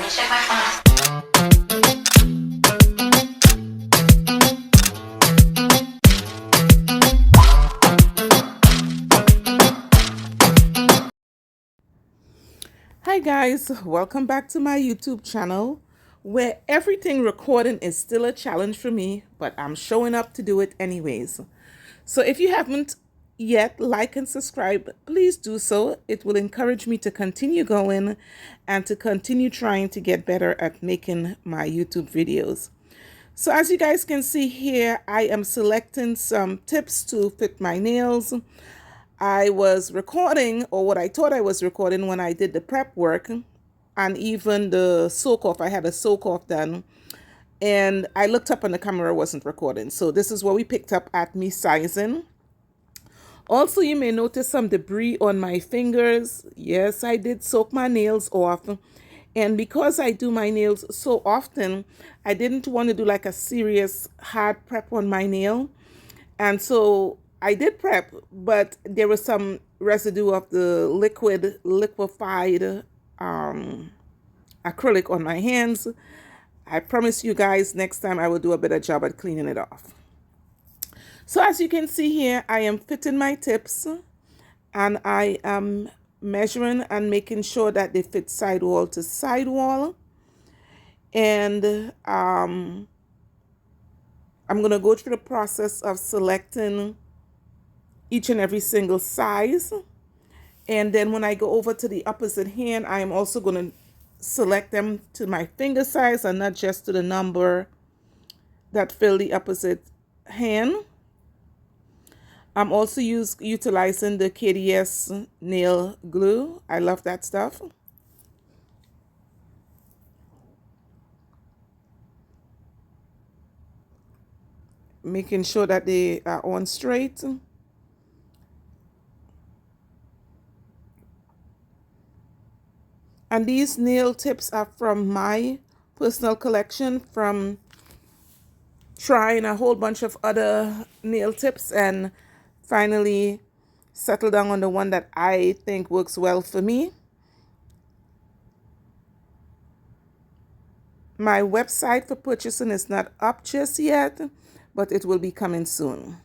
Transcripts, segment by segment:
check my phone. Hi guys, welcome back to my YouTube channel where everything recording is still a challenge for me, but I'm showing up to do it anyways. So if you haven't yet like and subscribe, please do so. It will encourage me to continue going and to continue trying to get better at making my YouTube videos. So as you guys can see here, I am selecting some tips to fit my nails. I was recording, or what I thought I was recording when I did the prep work and even the soak off. I had a soak off done and I looked up and the camera wasn't recording. So this is what we picked up at me sizing. Also, you may notice some debris on my fingers. Yes, I did soak my nails off. And because I do my nails so often, I didn't want to do like a serious hard prep on my nail. And so I did prep, but there was some residue of the liquefied acrylic on my hands. I promise you guys next time I will do a better job at cleaning it off. So as you can see here, I am fitting my tips and I am measuring and making sure that they fit sidewall to sidewall. And I'm going to go through the process of selecting each and every single size. And then when I go over to the opposite hand, I am also going to select them to my finger size and not just to the number that fill the opposite hand. I'm also utilizing the KDS nail glue. I love that stuff. Making sure that they are on straight. And these nail tips are from my personal collection from trying a whole bunch of other nail tips and finally settled down on the one that I think works well for me. My website for purchasing is not up just yet, but it will be coming soon.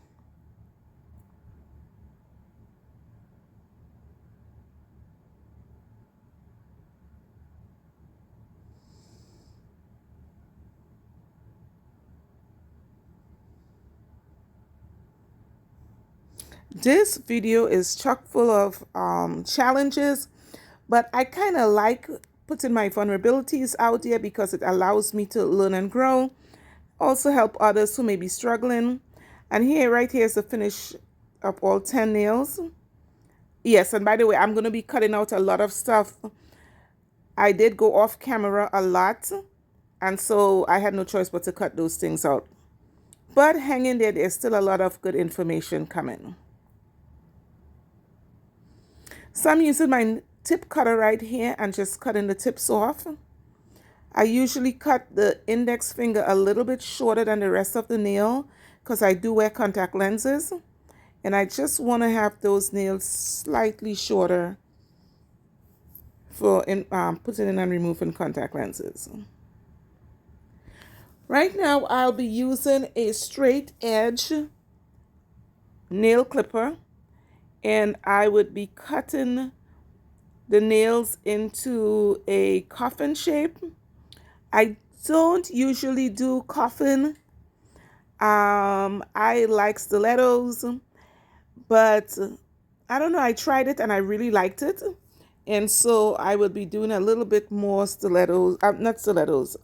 This video is chock full of challenges, but I kind of like putting my vulnerabilities out there because it allows me to learn and grow, also help others who may be struggling. And here, right here is the finish of all 10 nails. Yes, and by the way, I'm going to be cutting out a lot of stuff. I did go off camera a lot, and so I had no choice but to cut those things out. But hang in there, there's still a lot of good information coming. So I'm using my tip cutter right here and just cutting the tips off. I usually cut the index finger a little bit shorter than the rest of the nail because I do wear contact lenses. And I just want to have those nails slightly shorter for putting in and removing contact lenses. Right now, I'll be using a straight edge nail clipper. And I would be cutting the nails into a coffin shape. I don't usually do coffin. I like stilettos, but I don't know, I tried it and I really liked it. And so I would be doing a little bit more stilettos, not stilettos,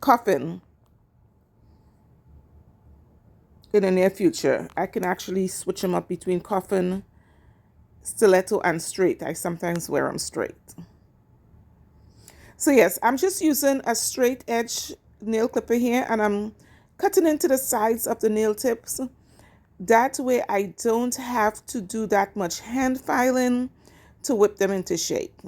coffin in the near future. I can actually switch them up between coffin, stiletto, and straight. I sometimes wear them straight. So yes, I'm just using a straight edge nail clipper here and I'm cutting into the sides of the nail tips. That way I don't have to do that much hand filing to whip them into shape.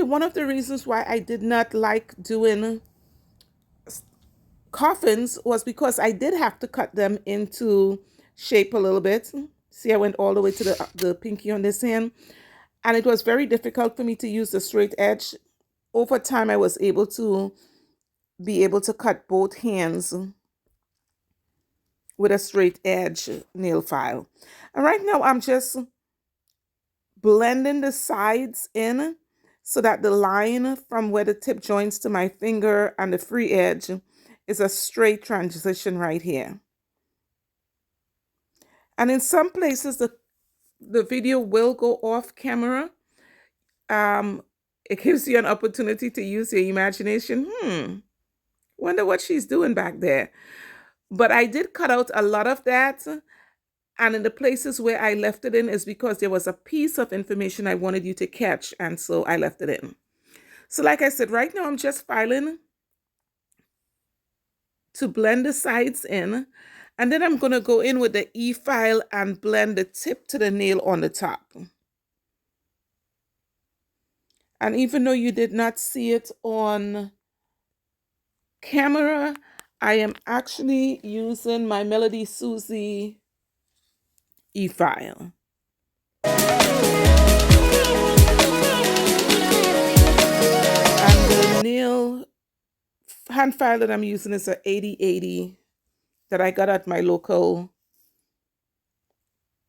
one of the reasons why I did not like doing coffins was because I did have to cut them into shape a little bit. See, I went all the way to the pinky on this hand, and it was very difficult for me to use the straight edge. Over time, I was able to cut both hands with a straight edge nail file. And right now, I'm just blending the sides in so that the line from where the tip joins to my finger and the free edge is a straight transition right here. And in some places, the video will go off camera. It gives you an opportunity to use your imagination. Wonder what she's doing back there. But I did cut out a lot of that. And in the places where I left it in is because there was a piece of information I wanted you to catch. And so I left it in. So like I said, right now I'm just filing to blend the sides in. And then I'm going to go in with the E-file and blend the tip to the nail on the top. And even though you did not see it on camera, I am actually using my Melody Susie E-file. And the nail hand file that I'm using is a 8080 that I got at my local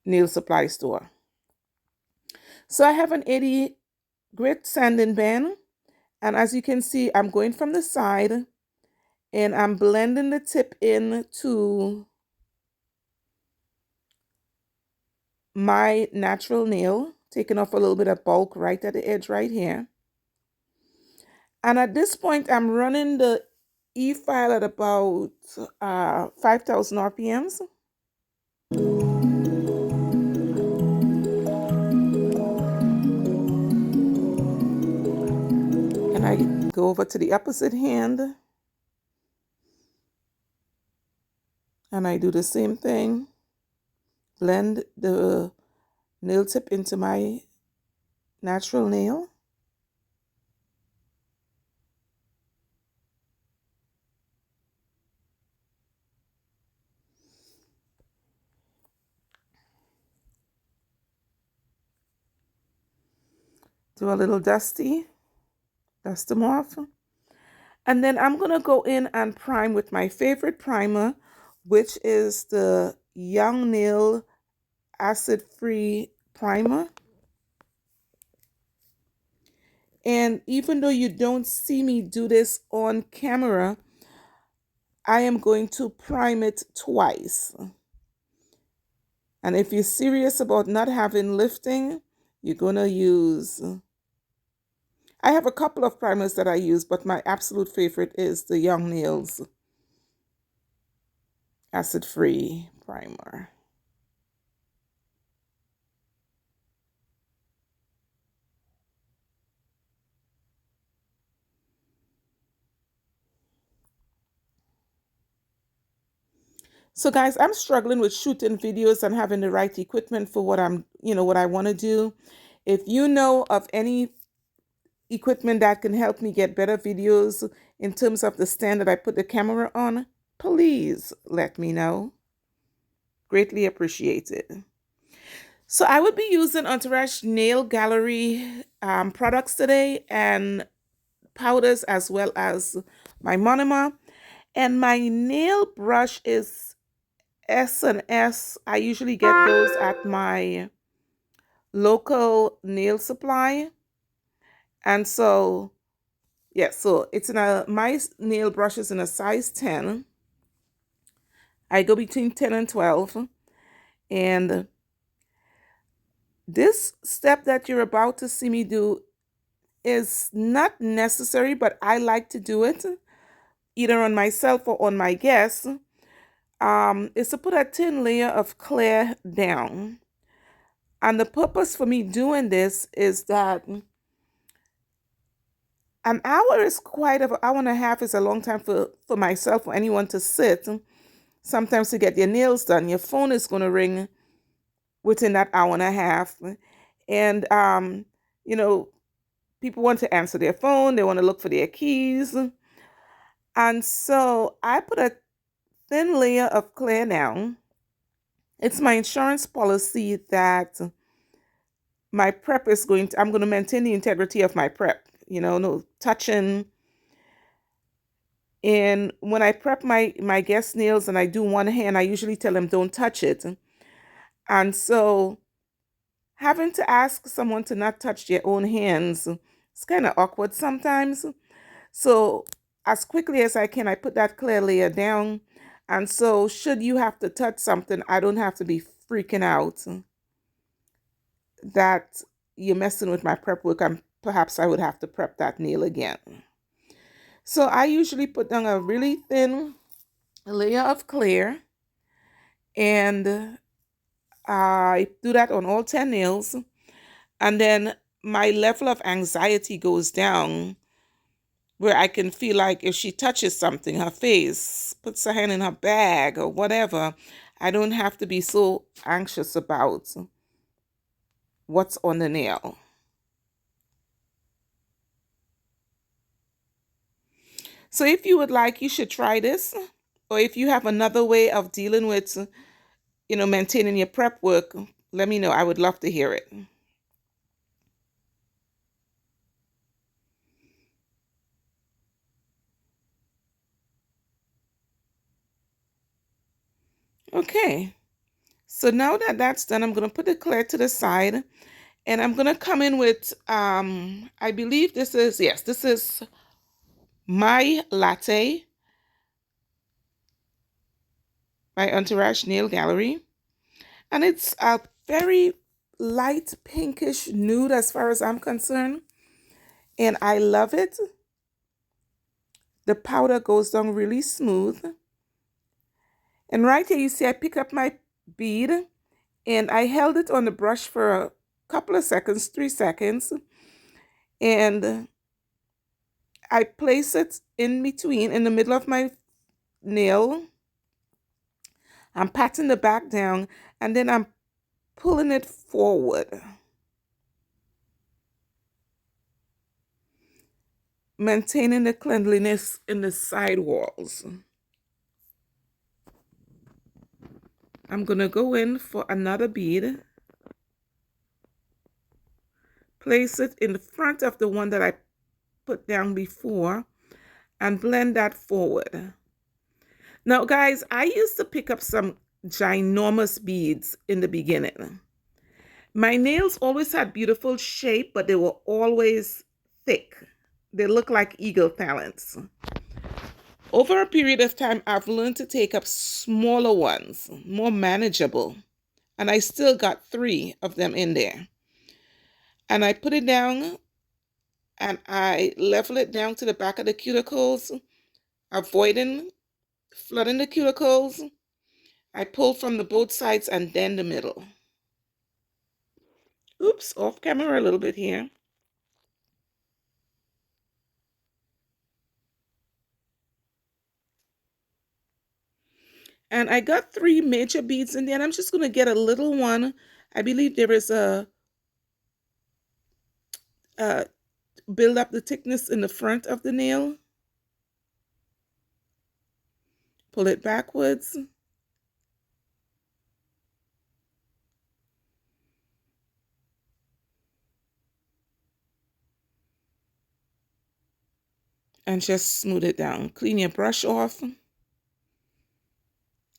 nail supply store. So I have an 80 grit sanding band, and as you can see, I'm going from the side and I'm blending the tip in to my natural nail, taking off a little bit of bulk right at the edge right here. And at this point, I'm running the E-file at about 5,000 RPMs. And I go over to the opposite hand. And I do the same thing. Blend the nail tip into my natural nail. Do a little dust them off. And then I'm going to go in and prime with my favorite primer, which is the Young Nail Acid-Free Primer. And even though you don't see me do this on camera, I am going to prime it twice. And if you're serious about not having lifting, you're going to use... I have a couple of primers that I use, but my absolute favorite is the Young Nails Acid-Free Primer. So guys, I'm struggling with shooting videos and having the right equipment for what what I want to do. If you know of any equipment that can help me get better videos in terms of the stand that I put the camera on, please let me know. Greatly appreciated. So I would be using Entourage Nail Gallery products today, and powders, as well as my monomer. And my nail brush is S&S. I usually get those at my local nail supply. And so, yeah, so it's my nail brush is in a size 10. I go between 10 and 12. And this step that you're about to see me do is not necessary, but I like to do it either on myself or on my guests. Is to put a thin layer of clear down. And the purpose for me doing this is that an hour is an hour and a half is a long time for myself, for anyone to sit. Sometimes to get your nails done, your phone is going to ring within that hour and a half. And, people want to answer their phone, they want to look for their keys. And so I put a thin layer of clear down. It's my insurance policy that my prep is I'm going to maintain the integrity of my prep, no touching. And when I prep my guest nails and I do one hand, I usually tell them don't touch it. And so having to ask someone to not touch their own hands, it's kind of awkward sometimes. So as quickly as I can, I put that clear layer down. And so should you have to touch something, I don't have to be freaking out that you're messing with my prep work, and perhaps I would have to prep that nail again. So I usually put down a really thin layer of clear, and I do that on all 10 nails. And then my level of anxiety goes down, where I can feel like if she touches something, her face, puts her hand in her bag or whatever, I don't have to be so anxious about what's on the nail. So if you would like, you should try this. Or if you have another way of dealing with, maintaining your prep work, let me know. I would love to hear it. Okay. So now that that's done, I'm going to put the clear to the side, and I'm going to come in with, I believe this is My Latte by Entourage Nail Gallery. And it's a very light pinkish nude as far as I'm concerned. And I love it. The powder goes down really smooth. And right here, you see I pick up my bead and I held it on the brush for a couple of seconds, 3 seconds. And I place it in the middle of my nail. I'm patting the back down and then I'm pulling it forward, maintaining the cleanliness in the side walls. I'm going to go in for another bead, place it in the front of the one that I put down before, and blend that forward. Now, guys, I used to pick up some ginormous beads in the beginning. My nails always had beautiful shape, but they were always thick. They look like eagle talons. Over a period of time, I've learned to take up smaller ones, more manageable. And I still got 3 of them in there. And I put it down and I level it down to the back of the cuticles, avoiding flooding the cuticles. I pull from the both sides and then the middle. Oops, off camera a little bit here. And I got 3 major beads in there, and I'm just going to get a little one. I believe there is a build up the thickness in the front of the nail. Pull it backwards. And just smooth it down. Clean your brush off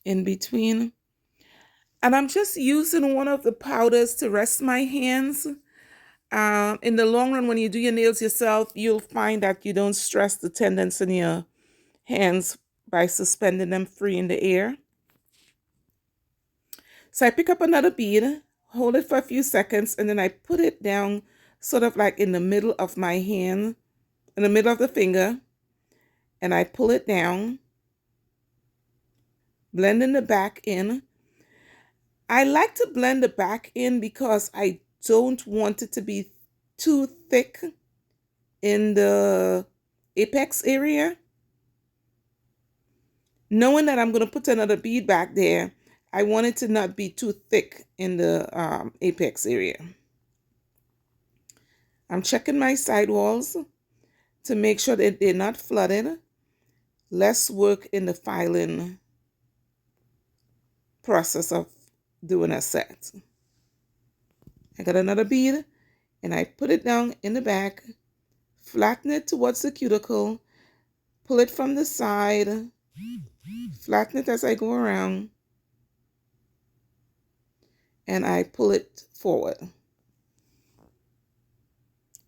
in between. And I'm just using one of the powders to rest my hands. In the long run, when you do your nails yourself, you'll find that you don't stress the tendons in your hands by suspending them free in the air. So I pick up another bead, hold it for a few seconds, and then I put it down sort of like in the middle of my hand, in the middle of the finger, and I pull it down, blending the back in. I like to blend the back in because I don't want it to be too thick in the apex area. Knowing that I'm going to put another bead back there, I want it to not be too thick in the apex area. I'm checking my sidewalls to make sure that they're not flooded. Less work in the filing process of doing a set. I got another bead and I put it down in the back, flatten it towards the cuticle, pull it from the side, flatten it as I go around, and I pull it forward.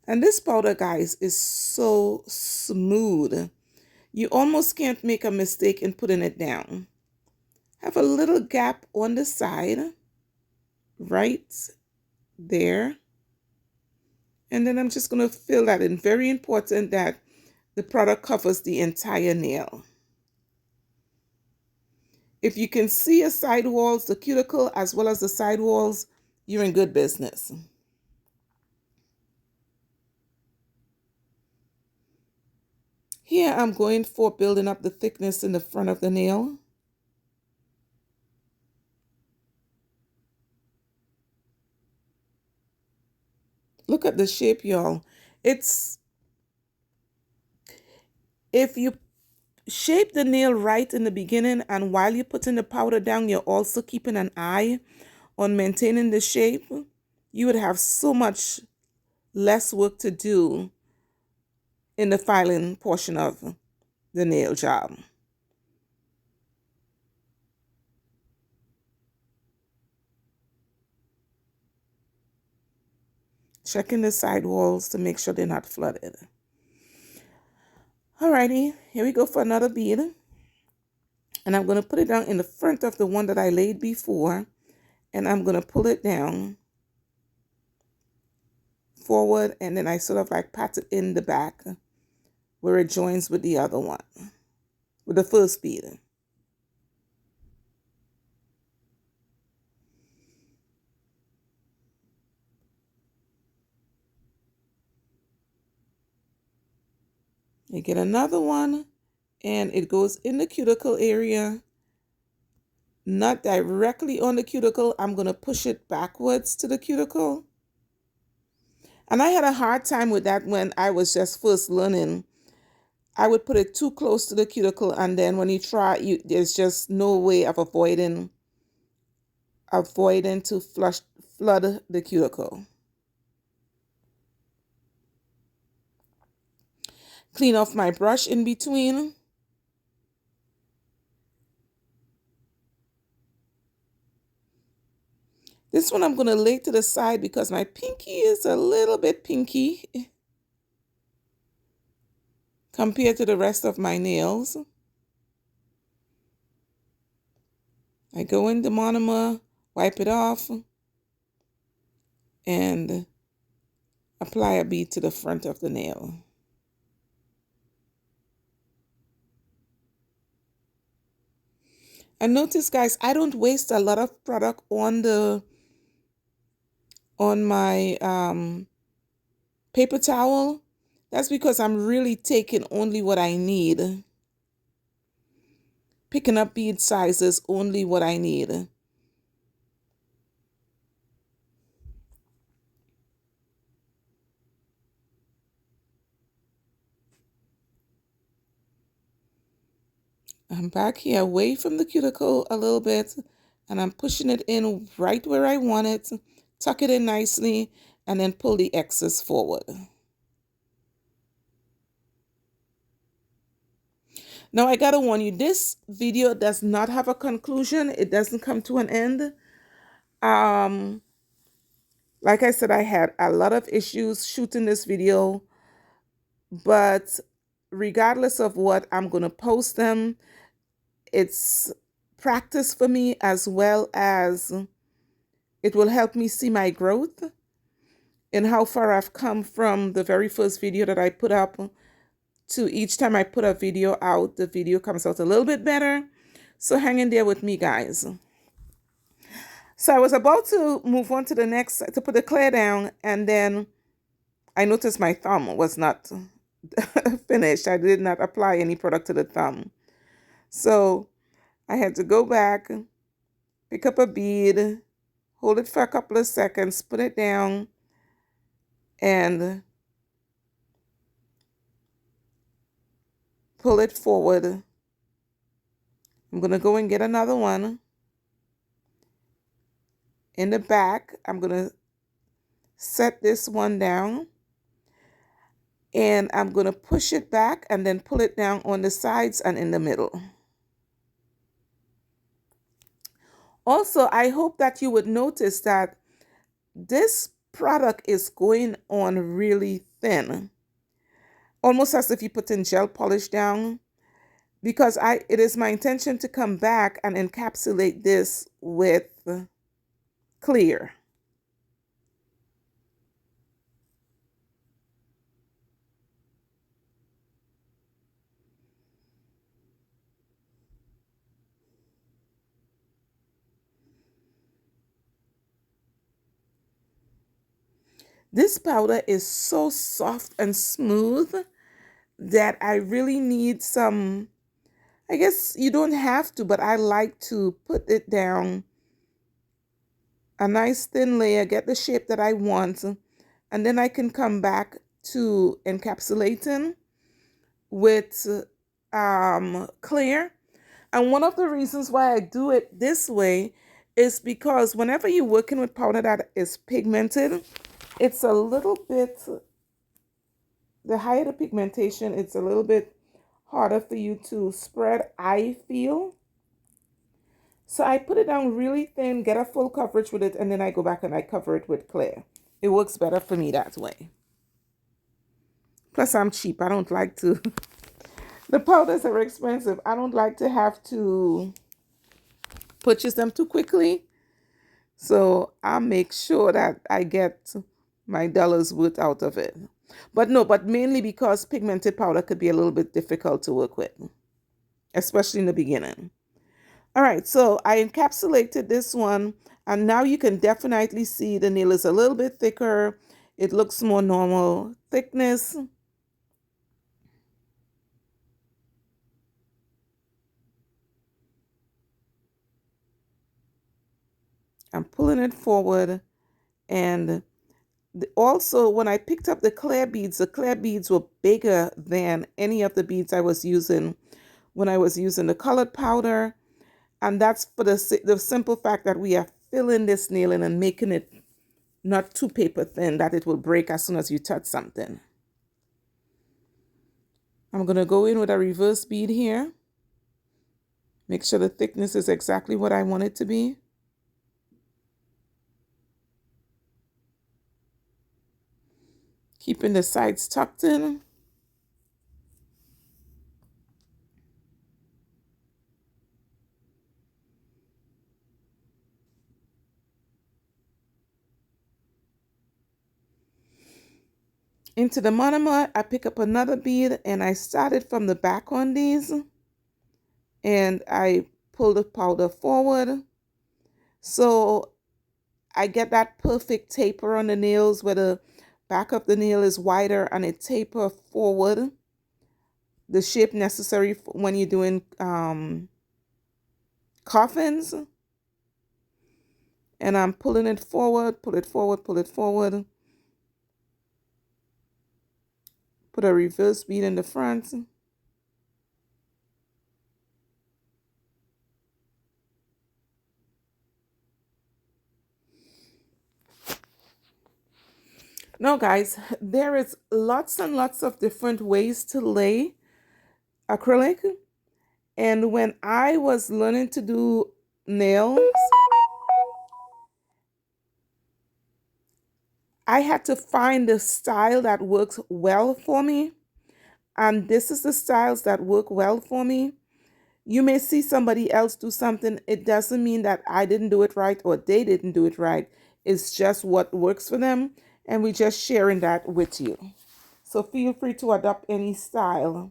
And this powder, guys, is so smooth. You almost can't make a mistake in putting it down. Have a little gap on the side, right there. And then I'm just going to fill that in. Very important that the product covers the entire nail. If you can see your side walls, the cuticle, as well as the side walls, you're in good business. Here I'm going for building up the thickness in the front of the nail. Look at the shape, y'all. If you shape the nail right in the beginning, and while you're putting the powder down, you're also keeping an eye on maintaining the shape, you would have so much less work to do in the filing portion of the nail job. Checking the side walls to make sure they're not flooded. Alrighty, here we go for another bead. And I'm going to put it down in the front of the one that I laid before. And I'm going to pull it down forward, and then I sort of like pat it in the back where it joins with the other one, with the first bead. You get another one, and it goes in the cuticle area, not directly on the cuticle. I'm going to push it backwards to the cuticle. And I had a hard time with that when I was just first learning. I would put it too close to the cuticle, and then when you try, there's just no way of avoiding to flood the cuticle. Clean off my brush in between. This one I'm going to lay to the side because my pinky is a little bit pinky compared to the rest of my nails. I go in the monomer, wipe it off, and apply a bead to the front of the nail. And notice, guys, I don't waste a lot of product on my paper towel. That's because I'm really taking only what I need. Picking up bead sizes, only what I need. I'm back here away from the cuticle a little bit, and I'm pushing it in right where I want it. Tuck it in nicely, and then pull the excess forward. Now I gotta warn you, this video does not have a conclusion. It doesn't come to an end. Like I said, I had a lot of issues shooting this video, but regardless of what, I'm gonna post them. It's practice for me, as well as it will help me see my growth and how far I've come from the very first video that I put up to each time I put a video out, the video comes out a little bit better. So hang in there with me, guys. So I was about to move on to the next, to put the clear down, and then I noticed my thumb was not finished. I did not apply any product to the thumb. So I had to go back, pick up a bead, hold it for a couple of seconds, put it down, and pull it forward. I'm going to go and get another one. In the back, I'm going to set this one down. And I'm going to push it back and then pull it down on the sides and in the middle. Also, I hope that you would notice that this product is going on really thin, almost as if you put in gel polish down, because it is my intention to come back and encapsulate this with clear. This powder is so soft and smooth that I really need some, I guess you don't have to, but I like to put it down a nice thin layer, get the shape that I want, and then I can come back to encapsulating with clear. And one of the reasons why I do it this way is because whenever you're working with powder that is pigmented, it's a little bit, the higher the pigmentation, it's a little bit harder for you to spread, I feel. So I put it down really thin, get a full coverage with it, and then I go back and I cover it with clear. It works better for me that way. Plus, I'm cheap. I don't like to, the powders are expensive. I don't like to have to purchase them too quickly. So I make sure that I get my dollars worth out of it. But mainly because pigmented powder could be a little bit difficult to work with, especially in the beginning. All right, so I encapsulated this one, and now you can definitely see the nail is a little bit thicker. It looks more normal thickness. I'm pulling it forward, and also when I picked up the clear beads were bigger than any of the beads I was using when I was using the colored powder. And that's for the simple fact that we are filling this nail in and making it not too paper thin that it will break as soon as you touch something. I'm going to go in with a reverse bead here. Make sure the thickness is exactly what I want it to be. Keeping the sides tucked in. Into the monomer, I pick up another bead and I started from the back on these. And I pull the powder forward. So I get that perfect taper on the nails where the back of the nail is wider and it taper forward. The shape necessary when you're doing coffins. And I'm pulling it forward, pull it forward, pull it forward. Put a reverse bead in the front. Now guys, there is lots and lots of different ways to lay acrylic. And when I was learning to do nails, I had to find the style that works well for me. And this is the styles that work well for me. You may see somebody else do something. It doesn't mean that I didn't do it right or they didn't do it right. It's just what works for them. And we're just sharing that with you. So feel free to adopt any style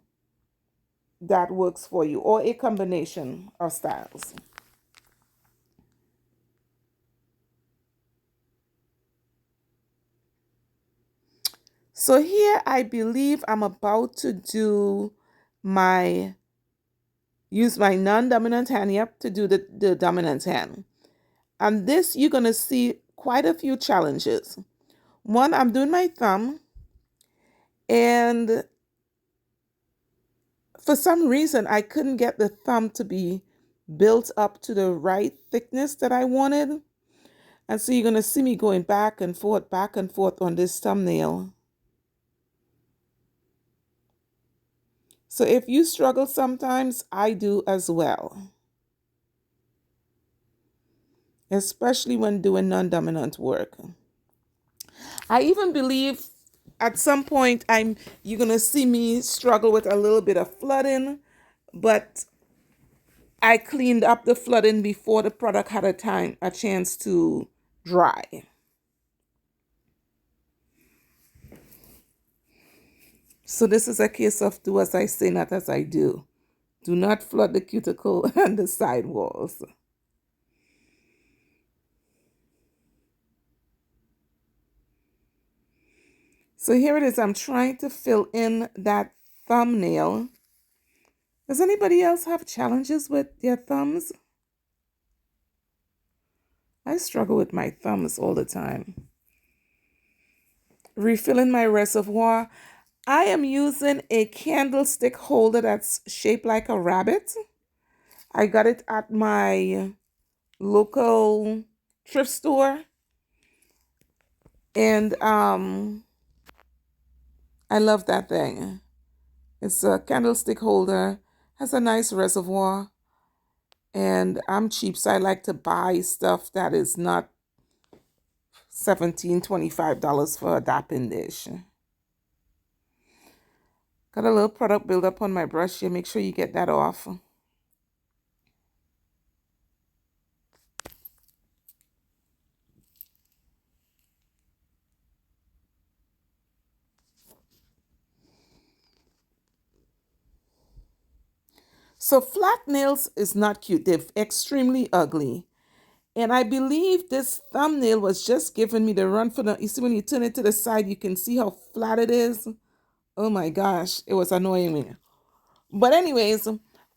that works for you or a combination of styles. So here I believe I'm about to do use my non-dominant hand, yep, to do the dominant hand. And this, you're going to see quite a few challenges. One, I'm doing my thumb. And For some reason, I couldn't get the thumb to be built up to the right thickness that I wanted. And so you're going to see me going back and forth on this thumbnail. So if you struggle sometimes, I do as well, especially when doing non-dominant work. I even believe at some point you're going to see me struggle with a little bit of flooding, but I cleaned up the flooding before the product had a chance to dry. So this is a case of do as I say, not as I do. Do not flood the cuticle and the side walls. So here it is. I'm trying to fill in that thumbnail. Does anybody else have challenges with their thumbs? I struggle with my thumbs all the time. Refilling my reservoir. I am using a candlestick holder that's shaped like a rabbit. I got it at my local thrift store. And I love that thing. It's a candlestick holder, has a nice reservoir, and I'm cheap, so I like to buy stuff that is not $17-25 for a dapping dish. Got a little product buildup on my brush here. Make sure you get that off. So flat nails is not cute. They're extremely ugly. And I believe this thumbnail was just giving me the run for the, you see when you turn it to the side, you can see how flat it is. Oh my gosh, it was annoying me. But anyways,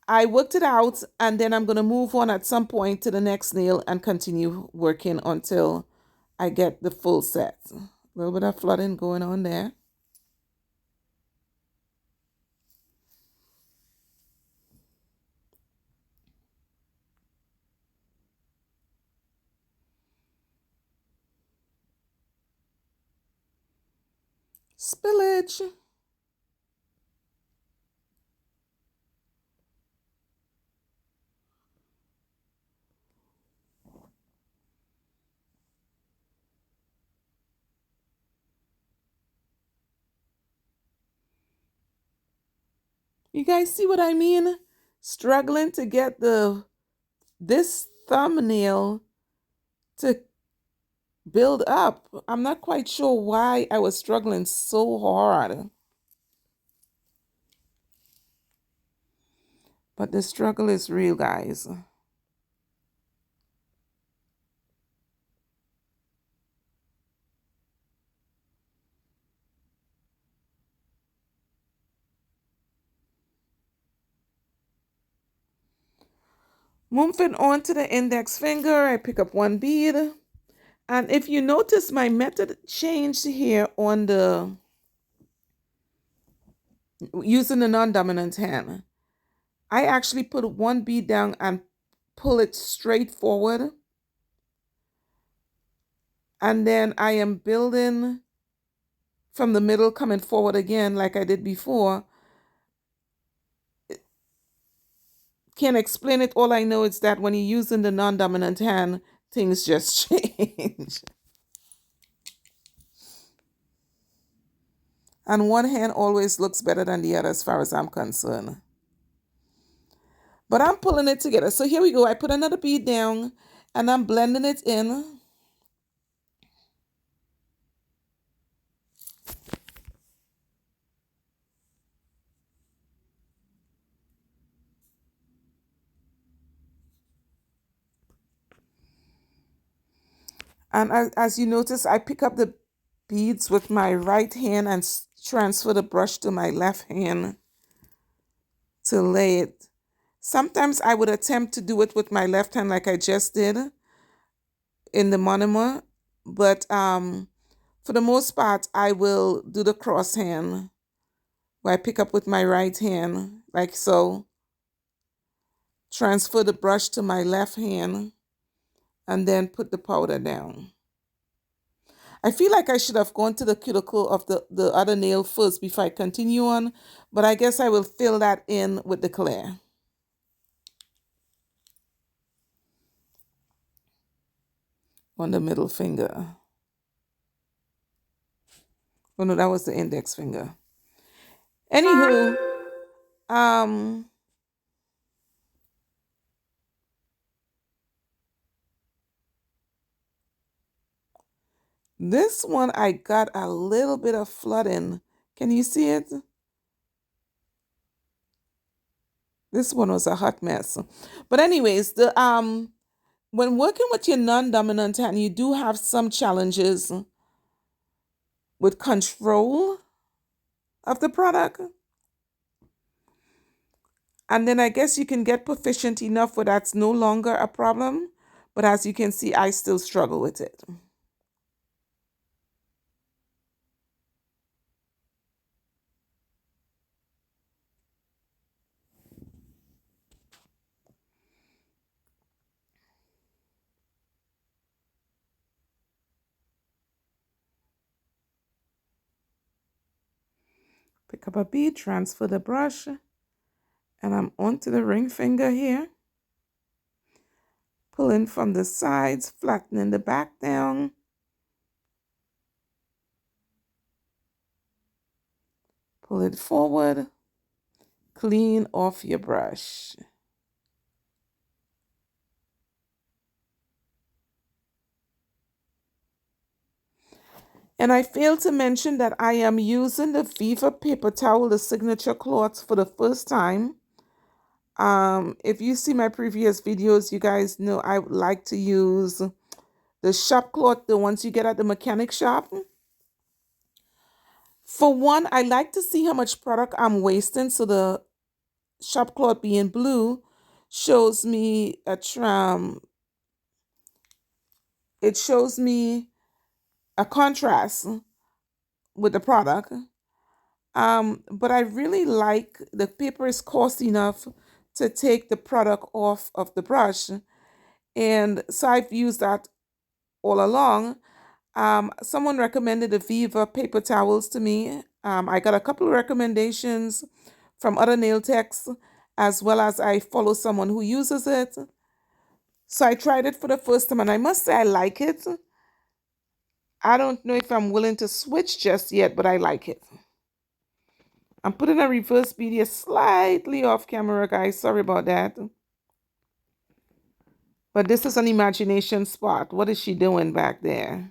I worked it out, and then I'm going to move on at some point to the next nail and continue working until I get the full set. A little bit of flooding going on there. Spillage. You guys see what I mean? Struggling to get this thumbnail to build up. I'm not quite sure why I was struggling so hard. But the struggle is real, guys. Moving on to the index finger, I pick up one bead. And if you notice, my method changed here on the using the non-dominant hand. I actually put one bead down and pull it straight forward. And then I am building from the middle, coming forward again like I did before. Can't explain it. All I know is that when you're using the non-dominant hand, things just change. And one hand always looks better than the other as far as I'm concerned. But I'm pulling it together. So here we go. I put another bead down and I'm blending it in. And as you notice, I pick up the beads with my right hand and transfer the brush to my left hand to lay it. Sometimes I would attempt to do it with my left hand like I just did in the monomer, but for the most part, I will do the cross hand where I pick up with my right hand like so. Transfer the brush to my left hand and then put the powder down. I feel like I should have gone to the cuticle of the other nail first before I continue on, but I guess I will fill that in with the clear. On the middle finger. Oh no, that was the index finger. Anywho, this one I got a little bit of flooding. Can you see it? This one was a hot mess. But anyways, the when working with your non-dominant hand, you do have some challenges with control of the product. And then I guess you can get proficient enough where that's no longer a problem. But as you can see, I still struggle with it. Pick up a bead, transfer the brush, and I'm onto the ring finger here. Pulling from the sides, flattening the back down. Pull it forward. Clean off your brush. And I failed to mention that I am using the Viva paper towel, the signature cloth, for the first time. If you see my previous videos, you guys know I would like to use the shop cloth, the ones you get at the mechanic shop. For one, I like to see how much product I'm wasting, so the shop cloth being blue shows me it shows me a contrast with the product. But I really like the paper is coarse enough to take the product off of the brush. And so I've used that all along. Someone recommended the Viva paper towels to me. I got a couple of recommendations from other nail techs, as well as I follow someone who uses it. So I tried it for the first time, and I must say I like it. I don't know if I'm willing to switch just yet, but I like it. I'm putting a reverse bead here slightly off camera, guys. Sorry about that. But this is an imagination spot. What is she doing back there?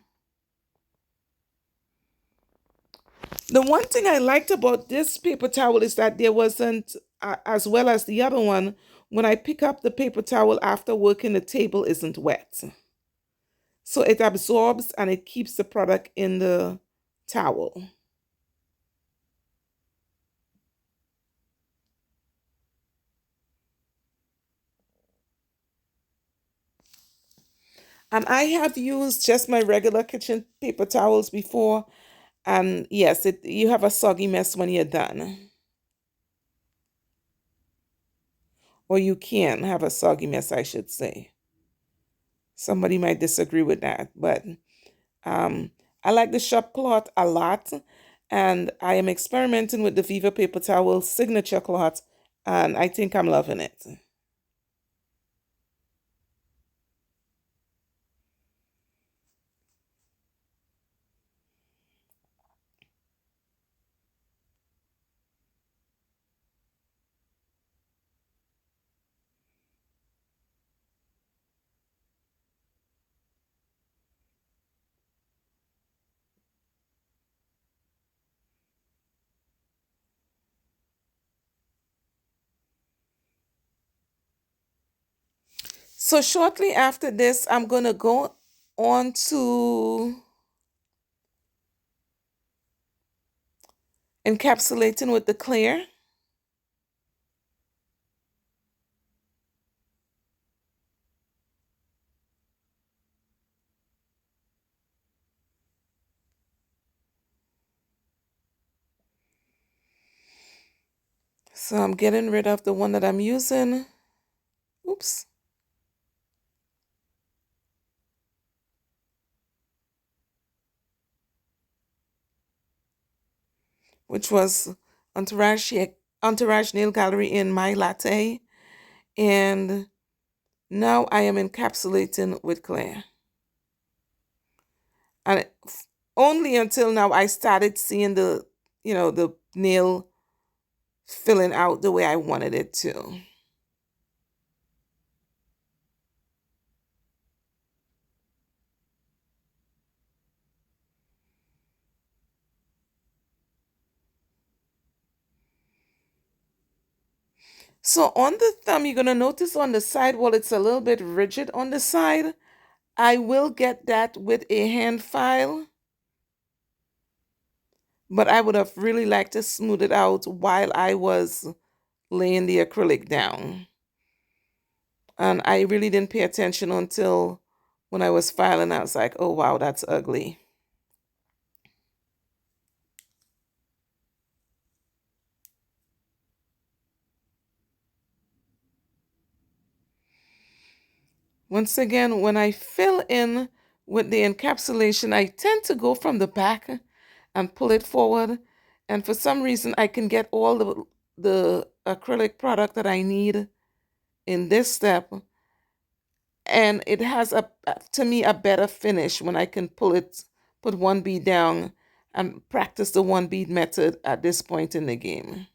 The one thing I liked about this paper towel is that there wasn't, as well as the other one, when I pick up the paper towel after working, the table isn't wet. So it absorbs and it keeps the product in the towel. And I have used just my regular kitchen paper towels before. And yes, you have a soggy mess when you're done. Or you can have a soggy mess, I should say. Somebody might disagree with that, but um, I like the shop cloth a lot, and I am experimenting with the Viva paper towel signature cloth, and I think I'm loving it. So shortly after this, I'm going to go on to encapsulating with the clear. So I'm getting rid of the one that I'm using. Oops. Which was Entourage Nail Gallery in My Latte. And now I am encapsulating with Claire. And only until now I started seeing the nail filling out the way I wanted it to. So on the thumb, you're going to notice on the side wall, it's a little bit rigid on the side. I will get that with a hand file, but I would have really liked to smooth it out while I was laying the acrylic down. And I really didn't pay attention until when I was filing. I was like, oh, wow, that's ugly. Once again, when I fill in with the encapsulation, I tend to go from the back and pull it forward. And for some reason, I can get all the acrylic product that I need in this step. And it has, to me, a better finish when I can put one bead down and practice the one bead method at this point in the game.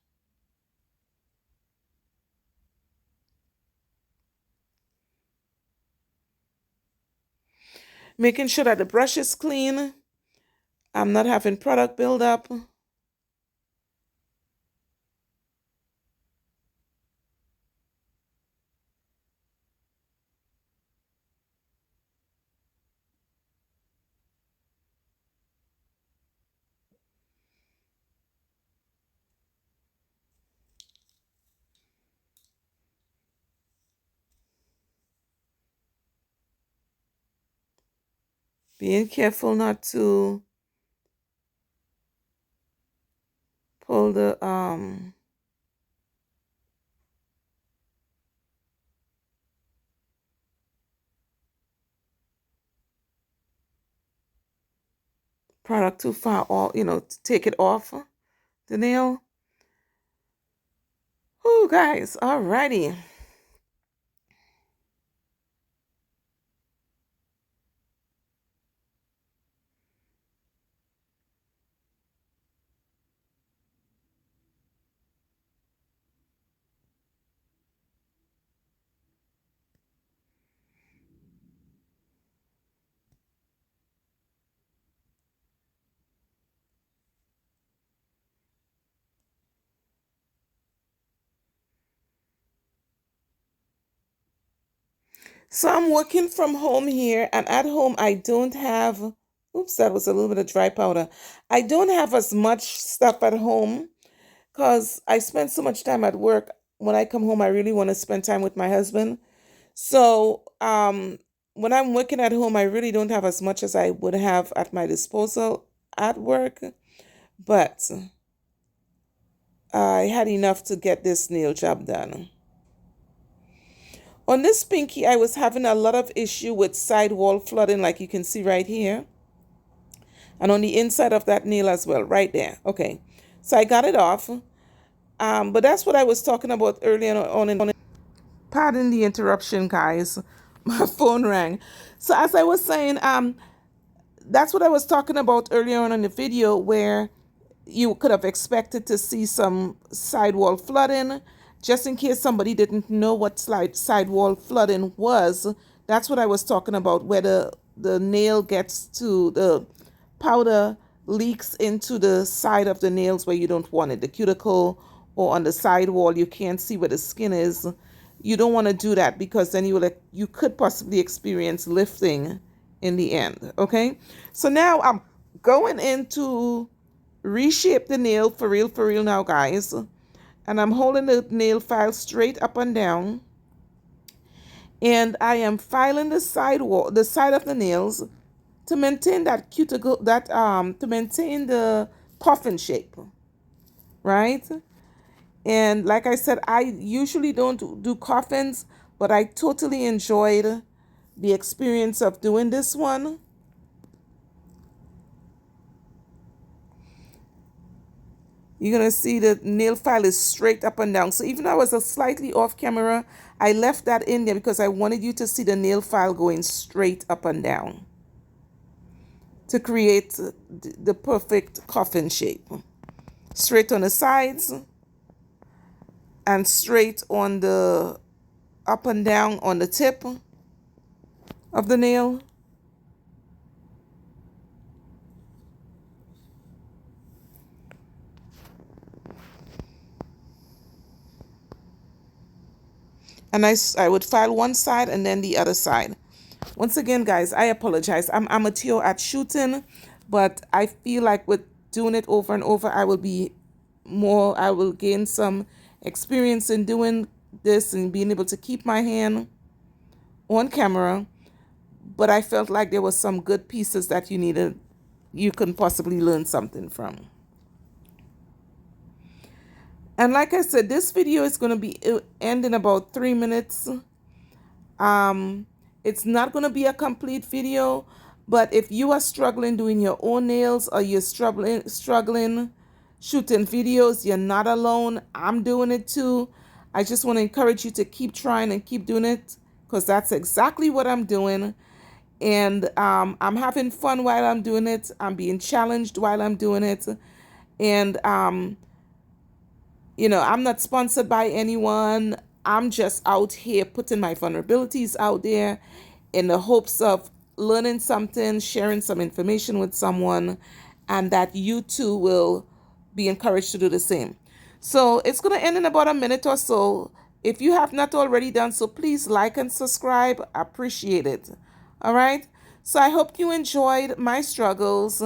Making sure that the brush is clean. I'm not having product buildup. Being careful not to pull the product too far, or to take it off the nail. Oh, guys, alrighty. So I'm working from home here, and at home I don't have, oops, that was a little bit of dry powder. I don't have as much stuff at home because I spend so much time at work. When I come home, I really want to spend time with my husband. So when I'm working at home, I really don't have as much as I would have at my disposal at work, but I had enough to get this nail job done. On this pinky, I was having a lot of issue with sidewall flooding, like you can see right here. And on the inside of that nail as well, right there. Okay, so I got it off. But that's what I was talking about earlier on. Pardon the interruption, guys. My phone rang. So as I was saying, that's what I was talking about earlier on in the video, where you could have expected to see some sidewall flooding. Just in case somebody didn't know what sidewall flooding was, that's what I was talking about, where the nail gets to the powder leaks into the side of the nails where you don't want it, the cuticle or on the side wall. You can't see where the skin is. You don't want to do that because then you could possibly experience lifting in the end. Okay, so now I'm going into reshape the nail for real now, guys. And I'm holding the nail file straight up and down. And I am filing the side of the nails to maintain that cuticle, to maintain the coffin shape, right? And like I said, I usually don't do coffins, but I totally enjoyed the experience of doing this one. You're going to see the nail file is straight up and down. So even though I was a slightly off camera, I left that in there because I wanted you to see the nail file going straight up and down to create the perfect coffin shape. Straight on the sides and straight on the up and down on the tip of the nail. And I would file one side and then the other side. Once again, guys, I apologize. I'm amateur at shooting, but I feel like with doing it over and over, I will gain some experience in doing this and being able to keep my hand on camera. But I felt like there was some good pieces that you can possibly learn something from. And like I said, this video is going to be end in about 3 minutes. It's not going to be a complete video, but if you are struggling doing your own nails or you're struggling shooting videos, you're not alone. I'm doing it too. I just want to encourage you to keep trying and keep doing it because that's exactly what I'm doing. And I'm having fun while I'm doing it. I'm being challenged while I'm doing it. And I'm not sponsored by anyone. I'm just out here putting my vulnerabilities out there in the hopes of learning something, sharing some information with someone, and that you too will be encouraged to do the same. So it's going to end in about a minute or so. If you have not already done so, please like and subscribe. I appreciate it. All right. So I hope you enjoyed my struggles,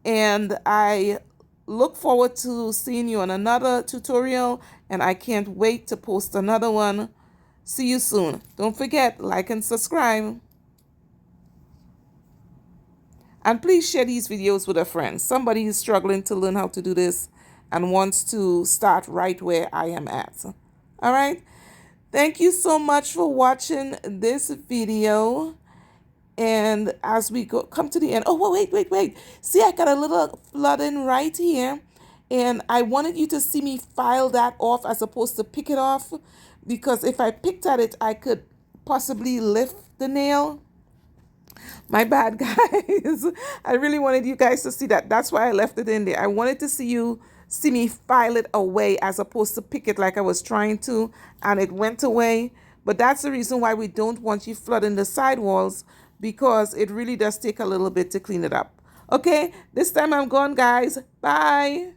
and I look forward to seeing you on another tutorial, and I can't wait to post another one. See you soon. Don't forget, like and subscribe. And please share these videos with a friend. Somebody is struggling to learn how to do this and wants to start right where I am at. All right. Thank you so much for watching this video. And as we come to the end, oh, wait. See, I got a little flooding right here. And I wanted you to see me file that off as opposed to pick it off. Because if I picked at it, I could possibly lift the nail. My bad, guys. I really wanted you guys to see that. That's why I left it in there. I wanted to see me file it away as opposed to pick it like I was trying to. And it went away. But that's the reason why we don't want you flooding the sidewalls, because it really does take a little bit to clean it up. Okay, this time I'm gone, guys. Bye.